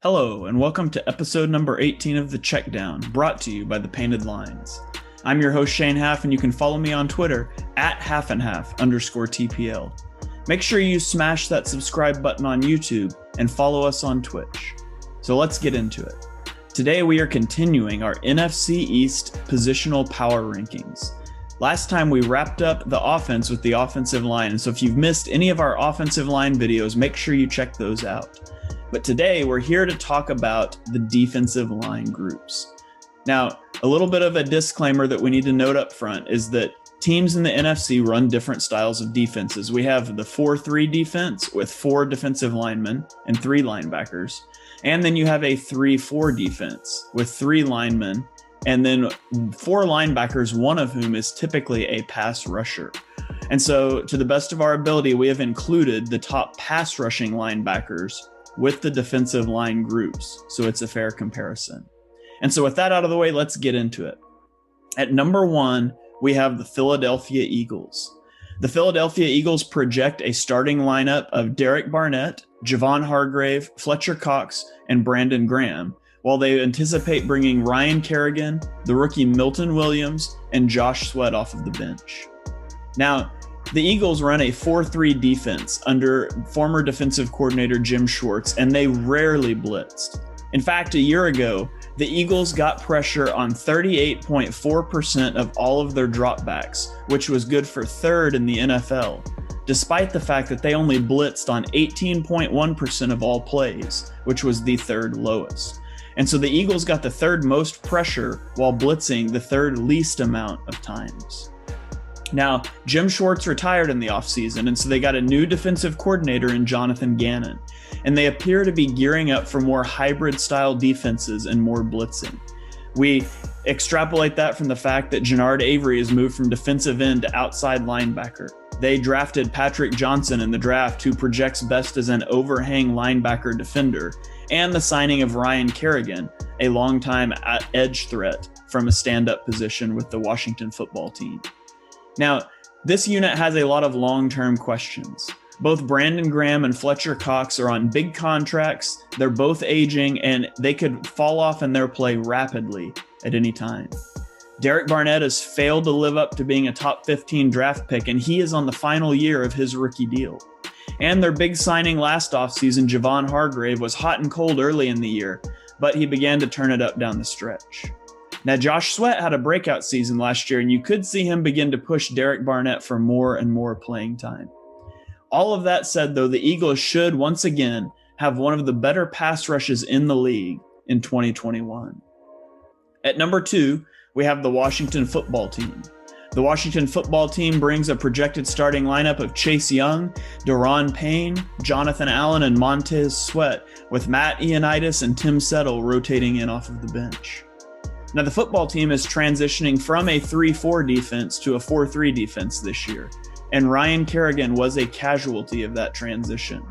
Hello, and welcome to episode number 18 of The Checkdown, brought to you by The Painted Lines. I'm your host, Shane Half, and you can follow me on Twitter at halfandhalf_TPL. Make sure you smash that subscribe button on YouTube and follow us on Twitch. So let's get into it. Today we are continuing our NFC East positional power rankings. Last time we wrapped up the offense with the offensive line, and so if you've missed any of our offensive line videos, make sure you check those out. But today we're here to talk about the defensive line groups. Now, a little bit of a disclaimer that we need to note up front is that teams in the NFC run different styles of defenses. We have the 4-3 defense with 4 defensive linemen and 3 linebackers. And then you have a 3-4 defense with 3 linemen and then 4 linebackers, one of whom is typically a pass rusher. And so to the best of our ability, we have included the top pass rushing linebackers with the defensive line groups, so it's a fair comparison. And so with that out of the way, let's get into it. At number 1, we have the Philadelphia Eagles. The Philadelphia Eagles project a starting lineup of Derek Barnett, Javon Hargrave, Fletcher Cox, and Brandon Graham, while they anticipate bringing Ryan Kerrigan, the rookie Milton Williams, and Josh Sweat off of the bench. Now, the Eagles run a 4-3 defense under former defensive coordinator Jim Schwartz, and they rarely blitzed. In fact, a year ago, the Eagles got pressure on 38.4% of all of their dropbacks, which was good for third in the NFL, despite the fact that they only blitzed on 18.1% of all plays, which was the third lowest. And so the Eagles got the third most pressure while blitzing the third least amount of times. Now, Jim Schwartz retired in the offseason, and so they got a new defensive coordinator in Jonathan Gannon, and they appear to be gearing up for more hybrid-style defenses and more blitzing. We extrapolate that from the fact that Jannard Avery has moved from defensive end to outside linebacker. They drafted Patrick Johnson in the draft, who projects best as an overhang linebacker defender, and the signing of Ryan Kerrigan, a longtime edge threat from a stand-up position with the Washington football team. Now, this unit has a lot of long-term questions. Both Brandon Graham and Fletcher Cox are on big contracts, they're both aging, and they could fall off in their play rapidly at any time. Derek Barnett has failed to live up to being a top 15 draft pick, and he is on the final year of his rookie deal. And their big signing last offseason, Javon Hargrave, was hot and cold early in the year, but he began to turn it up down the stretch. Now, Josh Sweat had a breakout season last year, and you could see him begin to push Derek Barnett for more and more playing time. All of that said, though, the Eagles should once again have one of the better pass rushes in the league in 2021. At number 2, we have the Washington football team. The Washington football team brings a projected starting lineup of Chase Young, Daron Payne, Jonathan Allen, and Montez Sweat, with Matt Ioannidis and Tim Settle rotating in off of the bench. Now, the football team is transitioning from a 3-4 defense to a 4-3 defense this year, and Ryan Kerrigan was a casualty of that transition.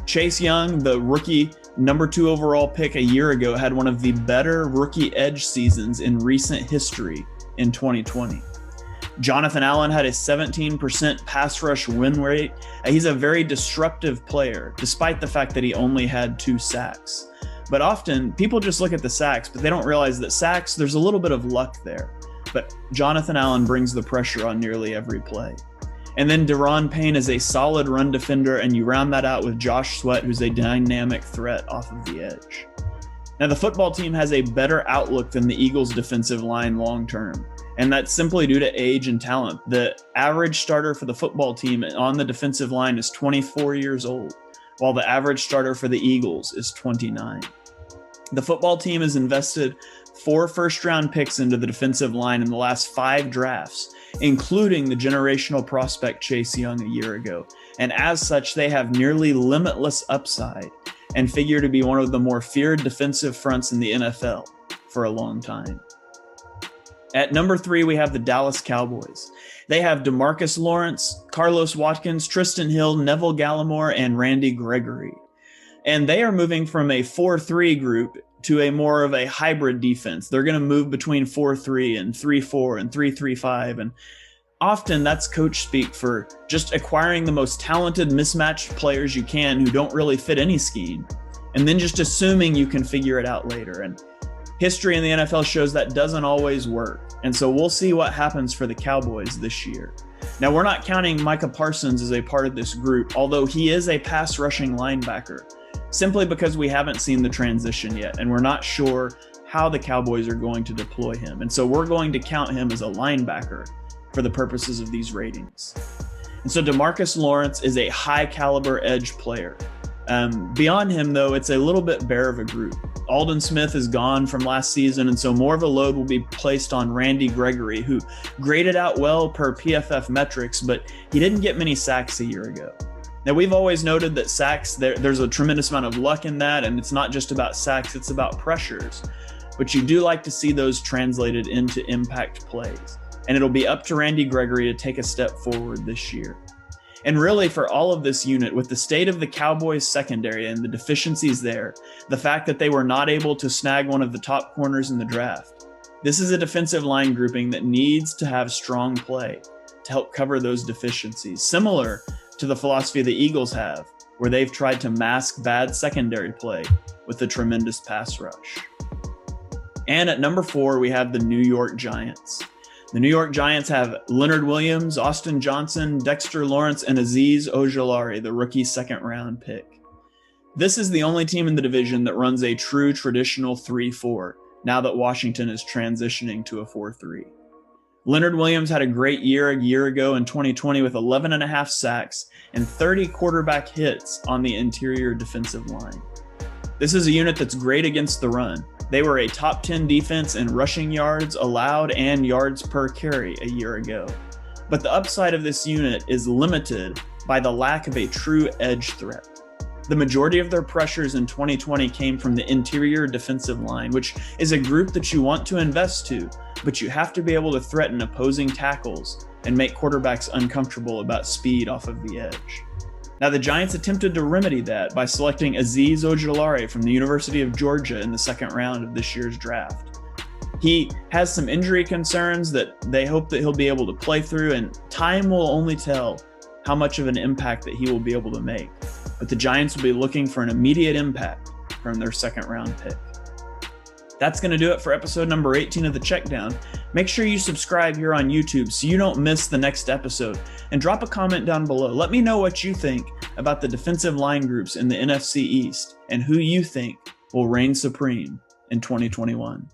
Chase Young, the rookie number 2 overall pick a year ago, had one of the better rookie edge seasons in recent history in 2020. Jonathan Allen had a 17% pass rush win rate. He's a very disruptive player, despite the fact that he only had 2 sacks. But often, people just look at the sacks, but they don't realize that sacks, there's a little bit of luck there. But Jonathan Allen brings the pressure on nearly every play. And then Daron Payne is a solid run defender, and you round that out with Josh Sweat, who's a dynamic threat off of the edge. Now, the football team has a better outlook than the Eagles' defensive line long-term, and that's simply due to age and talent. The average starter for the football team on the defensive line is 24 years old, while the average starter for the Eagles is 29. The football team has invested 4 first-round picks into the defensive line in the last 5 drafts, including the generational prospect Chase Young a year ago. And as such, they have nearly limitless upside and figure to be one of the more feared defensive fronts in the NFL for a long time. At number 3, we have the Dallas Cowboys. They have DeMarcus Lawrence, Carlos Watkins, Tristan Hill, Neville Gallimore, and Randy Gregory. And they are moving from a 4-3 group to a more of a hybrid defense. They're going to move between 4-3 and 3-4 and 3-3-5. And often that's coach speak for just acquiring the most talented mismatched players you can who don't really fit any scheme and then just assuming you can figure it out later. And history in the NFL shows that doesn't always work. And so we'll see what happens for the Cowboys this year. Now, we're not counting Micah Parsons as a part of this group, although he is a pass rushing linebacker, simply because we haven't seen the transition yet, and we're not sure how the Cowboys are going to deploy him. And so we're going to count him as a linebacker for the purposes of these ratings. And so DeMarcus Lawrence is a high caliber edge player. Beyond him, though, it's a little bit bare of a group. Aldon Smith is gone from last season, and so more of a load will be placed on Randy Gregory, who graded out well per PFF metrics, but he didn't get many sacks a year ago. Now, we've always noted that sacks, there's a tremendous amount of luck in that, and it's not just about sacks, it's about pressures. But you do like to see those translated into impact plays. And it'll be up to Randy Gregory to take a step forward this year. And really, for all of this unit, with the state of the Cowboys secondary and the deficiencies there, the fact that they were not able to snag one of the top corners in the draft, this is a defensive line grouping that needs to have strong play to help cover those deficiencies, similar to the philosophy the Eagles have, where they've tried to mask bad secondary play with a tremendous pass rush. And at number 4, we have the New York Giants. The New York Giants have Leonard Williams, Austin Johnson, Dexter Lawrence, and Azeez Ojulari, the rookie second-round pick. This is the only team in the division that runs a true traditional 3-4, now that Washington is transitioning to a 4-3. Leonard Williams had a great year a year ago in 2020 with 11.5 sacks and 30 quarterback hits on the interior defensive line. This is a unit that's great against the run. They were a top 10 defense in rushing yards allowed and yards per carry a year ago. But the upside of this unit is limited by the lack of a true edge threat. The majority of their pressures in 2020 came from the interior defensive line, which is a group that you want to invest to, but you have to be able to threaten opposing tackles and make quarterbacks uncomfortable about speed off of the edge. Now, the Giants attempted to remedy that by selecting Azeez Ojulari from the University of Georgia in the second round of this year's draft. He has some injury concerns that they hope that he'll be able to play through, and time will only tell how much of an impact that he will be able to make. But the Giants will be looking for an immediate impact from their second round pick. That's going to do it for episode number 18 of the Checkdown. Make sure you subscribe here on YouTube so you don't miss the next episode, and drop a comment down below. Let me know what you think about the defensive line groups in the NFC East and who you think will reign supreme in 2021.